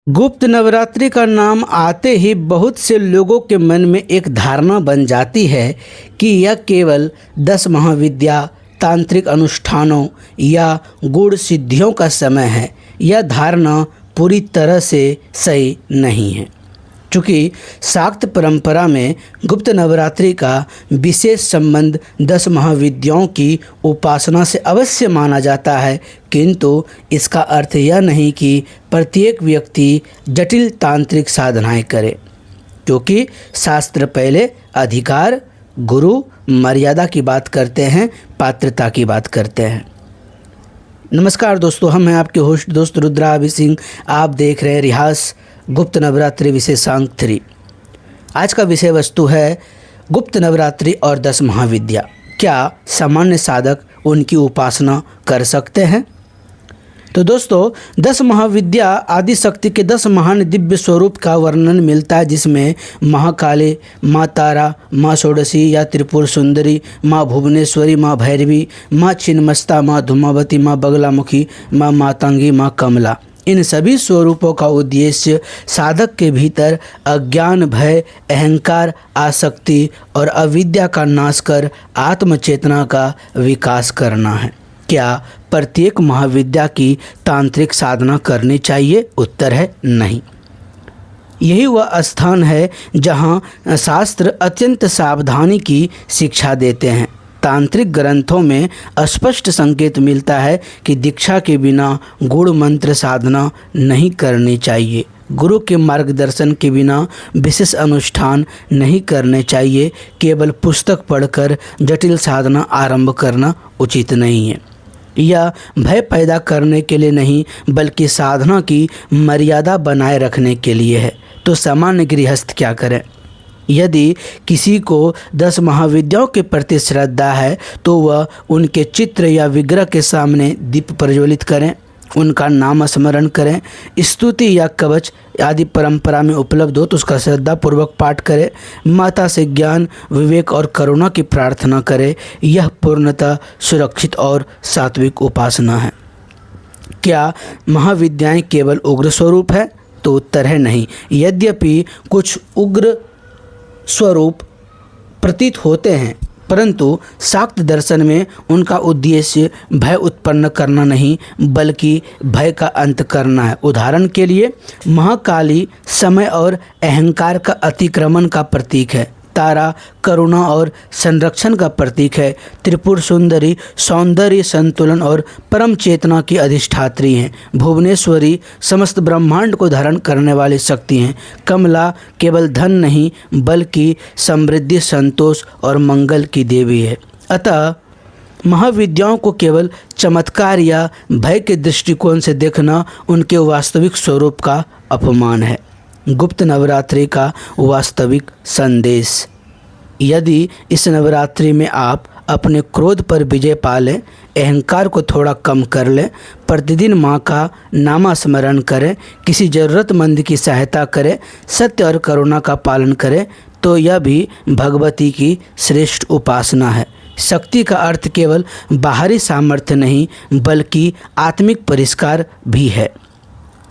गुप्त नवरात्रि का नाम आते ही बहुत से लोगों के मन में एक धारणा बन जाती है कि यह केवल 10 महाविद्या, तांत्रिक अनुष्ठानों या गूढ़ सिद्धियों का समय है। यह धारणा पूरी तरह से सही नहीं है, चूँकि शाक्त परंपरा में गुप्त नवरात्रि का विशेष संबंध 10 महाविद्याओं की उपासना से अवश्य माना जाता है, किंतु इसका अर्थ यह नहीं कि प्रत्येक व्यक्ति जटिल तांत्रिक साधनाएं करे, क्योंकि शास्त्र पहले अधिकार, गुरु, मर्यादा की बात करते हैं, पात्रता की बात करते हैं। नमस्कार दोस्तों, हम हैं आपके होस्ट दोस्त रुद्रा अभी सिंह। आप देख रहे हैं रिहास गुप्त नवरात्रि विशेषांक 3। आज का विषय वस्तु है गुप्त नवरात्रि और 10 महाविद्या। क्या सामान्य साधक उनकी उपासना कर सकते हैं? तो दोस्तों, 10 महाविद्या आदि शक्ति के 10 महान दिव्य स्वरूप का वर्णन मिलता है, जिसमें महाकाली, माँ तारा, माँ षोडशी या त्रिपुर सुंदरी, माँ भुवनेश्वरी, माँ भैरवी, माँ छिन्नमस्ता, माँ धूमावती, माँ बगलामुखी, माँ मातंगी, माँ कमला। इन सभी स्वरूपों का उद्देश्य साधक के भीतर अज्ञान, भय, अहंकार, आसक्ति और अविद्या का नाश कर आत्मचेतना का विकास करना है। क्या प्रत्येक महाविद्या की तांत्रिक साधना करनी चाहिए? उत्तर है नहीं। यही वह स्थान है जहाँ शास्त्र अत्यंत सावधानी की शिक्षा देते हैं। तांत्रिक ग्रंथों में स्पष्ट संकेत मिलता है कि दीक्षा के बिना गूढ़ मंत्र साधना नहीं करनी चाहिए, गुरु के मार्गदर्शन के बिना विशेष अनुष्ठान नहीं करने चाहिए, केवल पुस्तक पढ़कर जटिल साधना आरंभ करना उचित नहीं है। यह भय पैदा करने के लिए नहीं, बल्कि साधना की मर्यादा बनाए रखने के लिए है। तो सामान्य गृहस्थ क्या करें? यदि किसी को 10 महाविद्याओं के प्रति श्रद्धा है तो वह उनके चित्र या विग्रह के सामने दीप प्रज्वलित करें, उनका नाम स्मरण करें, स्तुति या कवच आदि परंपरा में उपलब्ध हो तो उसका श्रद्धापूर्वक पाठ करें, माता से ज्ञान, विवेक और करुणा की प्रार्थना करें। यह पूर्णतः सुरक्षित और सात्विक उपासना है। क्या महाविद्याएं केवल उग्र स्वरूप है? तो उत्तर है नहीं। यद्यपि कुछ उग्र स्वरूप प्रतीत होते हैं, परंतु शाक्त दर्शन में उनका उद्देश्य भय उत्पन्न करना नहीं, बल्कि भय का अंत करना है। उदाहरण के लिए महाकाली समय और अहंकार का अतिक्रमण का प्रतीक है, तारा करुणा और संरक्षण का प्रतीक है, त्रिपुर सुंदरी सौंदर्य संतुलन और परम चेतना की अधिष्ठात्री हैं, भुवनेश्वरी समस्त ब्रह्मांड को धारण करने वाली शक्ति हैं, कमला केवल धन नहीं बल्कि समृद्धि, संतोष और मंगल की देवी है। अतः महाविद्याओं को केवल चमत्कार या भय के दृष्टिकोण से देखना उनके वास्तविक स्वरूप का अपमान है। गुप्त नवरात्रि का वास्तविक संदेश। यदि इस नवरात्रि में आप अपने क्रोध पर विजय पा लें, अहंकार को थोड़ा कम कर लें, प्रतिदिन माँ का नामस्मरण करें, किसी ज़रूरतमंद की सहायता करें, सत्य और करुणा का पालन करें, तो यह भी भगवती की श्रेष्ठ उपासना है। शक्ति का अर्थ केवल बाहरी सामर्थ्य नहीं, बल्कि आत्मिक परिष्कार भी है।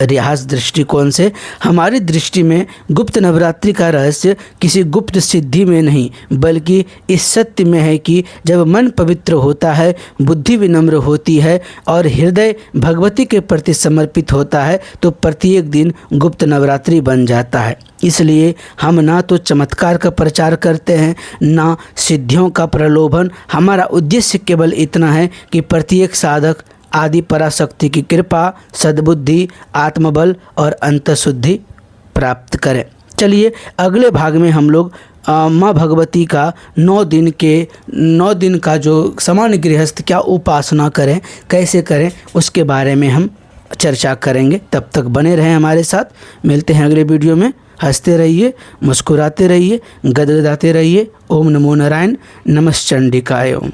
रिहास दृष्टिकोण से हमारी दृष्टि में गुप्त नवरात्रि का रहस्य किसी गुप्त सिद्धि में नहीं, बल्कि इस सत्य में है कि जब मन पवित्र होता है, बुद्धि विनम्र होती है और हृदय भगवती के प्रति समर्पित होता है, तो प्रत्येक दिन गुप्त नवरात्रि बन जाता है। इसलिए हम ना तो चमत्कार का प्रचार करते हैं, ना सिद्धियों का प्रलोभन। हमारा उद्देश्य केवल इतना है कि प्रत्येक साधक आदि पराशक्ति की कृपा, सद्बुद्धि, आत्मबल और अंतःशुद्धि प्राप्त करें। चलिए अगले भाग में हम लोग माँ भगवती का 9 दिन का जो सामान्य गृहस्थ क्या उपासना करें, कैसे करें, उसके बारे में हम चर्चा करेंगे। तब तक बने रहें हमारे साथ। मिलते हैं अगले वीडियो में। हंसते रहिए, मुस्कुराते रहिए, गदगदाते रहिए। ओम नमो नारायण। नमश्चंडिकाय ओम।